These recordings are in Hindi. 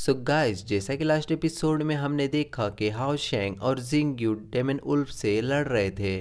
सो गाइस, जैसा कि लास्ट एपिसोड में हमने देखा कि हाओ शैंग और जिंगयू डेमन उल्फ से लड़ रहे थे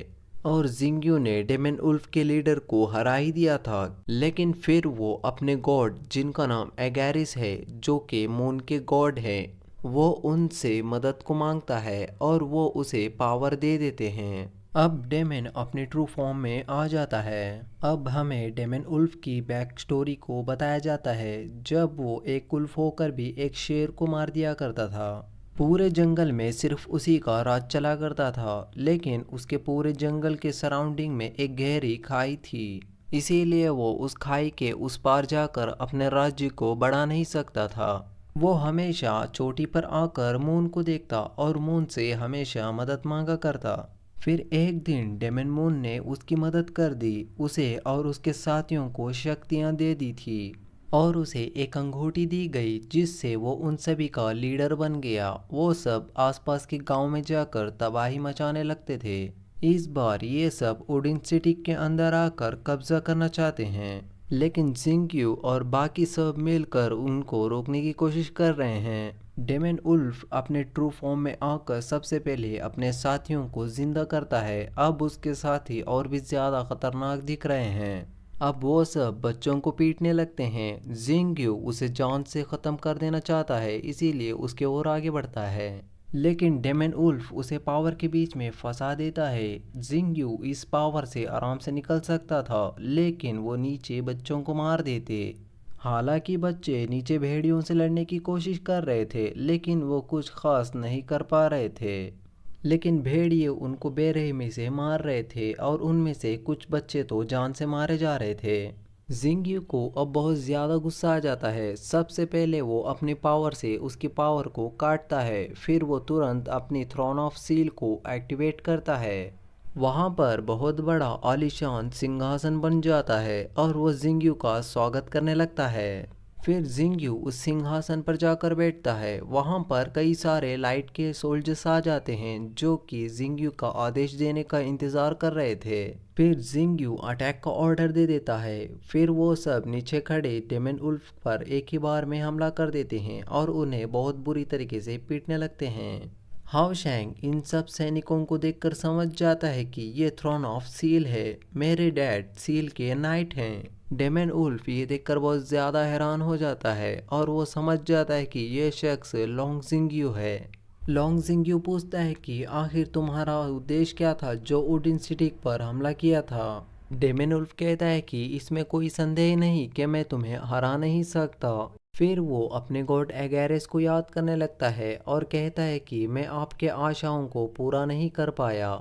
और जिंगयू ने डेमन उल्फ के लीडर को हरा ही दिया था। लेकिन फिर वो अपने गॉड जिनका नाम एगैरिस है, जो कि मून के गॉड हैं, वो उनसे मदद को मांगता है और वो उसे पावर दे देते हैं। अब डेमन अपने ट्रू फॉर्म में आ जाता है। अब हमें डेमन उल्फ की बैक स्टोरी को बताया जाता है, जब वो एक उल्फ होकर भी एक शेर को मार दिया करता था। पूरे जंगल में सिर्फ उसी का राज चला करता था, लेकिन उसके पूरे जंगल के सराउंडिंग में एक गहरी खाई थी। इसीलिए वो उस खाई के उस पार जाकर अपने राज्य को बढ़ा नहीं सकता था। वो हमेशा चोटी पर आकर मून को देखता और मून से हमेशा मदद मांगा करता। फिर एक दिन डेमन मून ने उसकी मदद कर दी, उसे और उसके साथियों को शक्तियाँ दे दी थी और उसे एक अंगूठी दी गई जिससे वो उन सभी का लीडर बन गया। वो सब आसपास के गांव में जाकर तबाही मचाने लगते थे। इस बार ये सब ओडिन सिटी के अंदर आकर कब्जा करना चाहते हैं, लेकिन जिंगयू और बाकी सब मिलकर उनको रोकने की कोशिश कर रहे हैं। डेमन उल्फ अपने ट्रू फॉर्म में आकर सबसे पहले अपने साथियों को जिंदा करता है। अब उसके साथी और भी ज़्यादा खतरनाक दिख रहे हैं। अब वो सब बच्चों को पीटने लगते हैं। जिंगयू उसे जान से ख़त्म कर देना चाहता है, इसीलिए उसके ओर आगे बढ़ता है, लेकिन डेमन उल्फ उसे पावर के बीच में फंसा देता है। जिंगयू इस पावर से आराम से निकल सकता था, लेकिन वो नीचे बच्चों को मार देते। हालांकि बच्चे नीचे भेड़ियों से लड़ने की कोशिश कर रहे थे, लेकिन वो कुछ खास नहीं कर पा रहे थे। लेकिन भेड़िए उनको बेरहमी से मार रहे थे और उनमें से कुछ बच्चे तो जान से मारे जा रहे थे। जिंगयू को अब बहुत ज़्यादा गुस्सा आ जाता है। सबसे पहले वो अपनी पावर से उसकी पावर को काटता है, फिर वो तुरंत अपनी थ्रोन ऑफ सील को एक्टिवेट करता है। वहाँ पर बहुत बड़ा आलीशान सिंहासन बन जाता है और वो जिंगयू का स्वागत करने लगता है। फिर जिंगयू उस सिंहासन पर जाकर बैठता है। वहाँ पर कई सारे लाइट के सोल्जर्स आ जाते हैं, जो कि जिंगयू का आदेश देने का इंतज़ार कर रहे थे। फिर जिंगयू अटैक का ऑर्डर दे देता है। फिर वो सब नीचे खड़े डेमन उल्फ पर एक ही बार में हमला कर देते हैं और उन्हें बहुत बुरी तरीके से पीटने लगते हैं। हाओ शैंग इन सब सैनिकों को देखकर समझ जाता है कि ये थ्रोन ऑफ सील है। मेरे डैड सील के नाइट हैं। डेमन उल्फ ये देखकर बहुत ज़्यादा हैरान हो जाता है और वो समझ जाता है कि ये शख्स लोंग जिंगयू है। लोंग जिंगयू पूछता है कि आखिर तुम्हारा उद्देश्य क्या था जो ओडिन सिटी पर हमला किया था। डेमन उल्फ कहता है कि इसमें कोई संदेह नहीं कि मैं तुम्हें हरा नहीं सकता। फिर वो अपने गॉड एगैरेस को याद करने लगता है और कहता है कि मैं आपके आशाओं को पूरा नहीं कर पाया।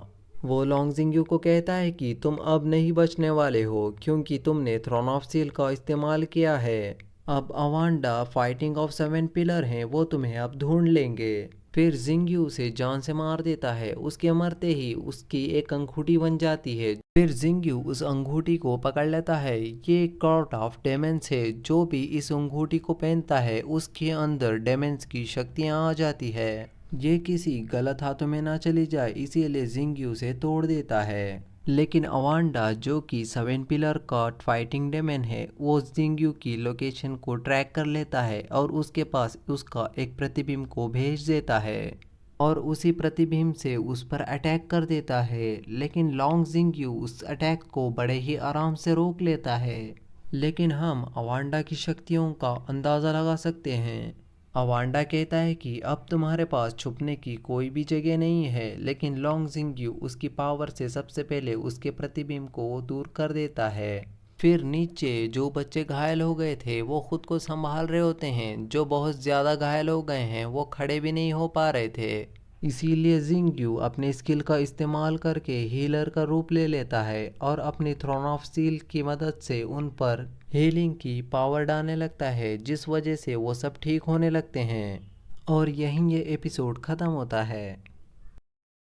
वो लोंग जिंगयू को कहता है कि तुम अब नहीं बचने वाले हो, क्योंकि तुमने थ्रोन ऑफ सील का इस्तेमाल किया है। अब अवांडा फाइटिंग ऑफ सेवन पिलर हैं, वो तुम्हें अब ढूंढ लेंगे। फिर जिंगयू उसे जान से मार देता है। उसके मरते ही उसकी एक अंगूठी बन जाती है। फिर जिंगयू उस अंगूठी को पकड़ लेता है। ये एक कॉर्ट ऑफ डेमन्स है। जो भी इस अंगूठी को पहनता है उसके अंदर डेमन्स की शक्तियाँ आ जाती है। ये किसी गलत हाथों में ना चली जाए, इसीलिए जिंगयू उसे तोड़ देता है। लेकिन अवांडा, जो कि सेवन पिलर का फाइटिंग डेमन है, वो जिंगयू की लोकेशन को ट्रैक कर लेता है और उसके पास उसका एक प्रतिबिंब को भेज देता है और उसी प्रतिबिंब से उस पर अटैक कर देता है। लेकिन लोंग जिंगयू उस अटैक को बड़े ही आराम से रोक लेता है। लेकिन हम अवांडा की शक्तियों का अंदाज़ा लगा सकते हैं। अवांडा कहता है कि अब तुम्हारे पास छुपने की कोई भी जगह नहीं है, लेकिन लोंग जिंगयू उसकी पावर से सबसे पहले उसके प्रतिबिंब को दूर कर देता है। फिर नीचे जो बच्चे घायल हो गए थे वो खुद को संभाल रहे होते हैं। जो बहुत ज़्यादा घायल हो गए हैं वो खड़े भी नहीं हो पा रहे थे। इसीलिए जिंगयू अपने स्किल का इस्तेमाल करके हीलर का रूप ले लेता है और अपनी थ्रोन ऑफ स्टील की मदद से उन पर हीलिंग की पावर डालने लगता है, जिस वजह से वो सब ठीक होने लगते हैं। और यहीं ये एपिसोड ख़त्म होता है।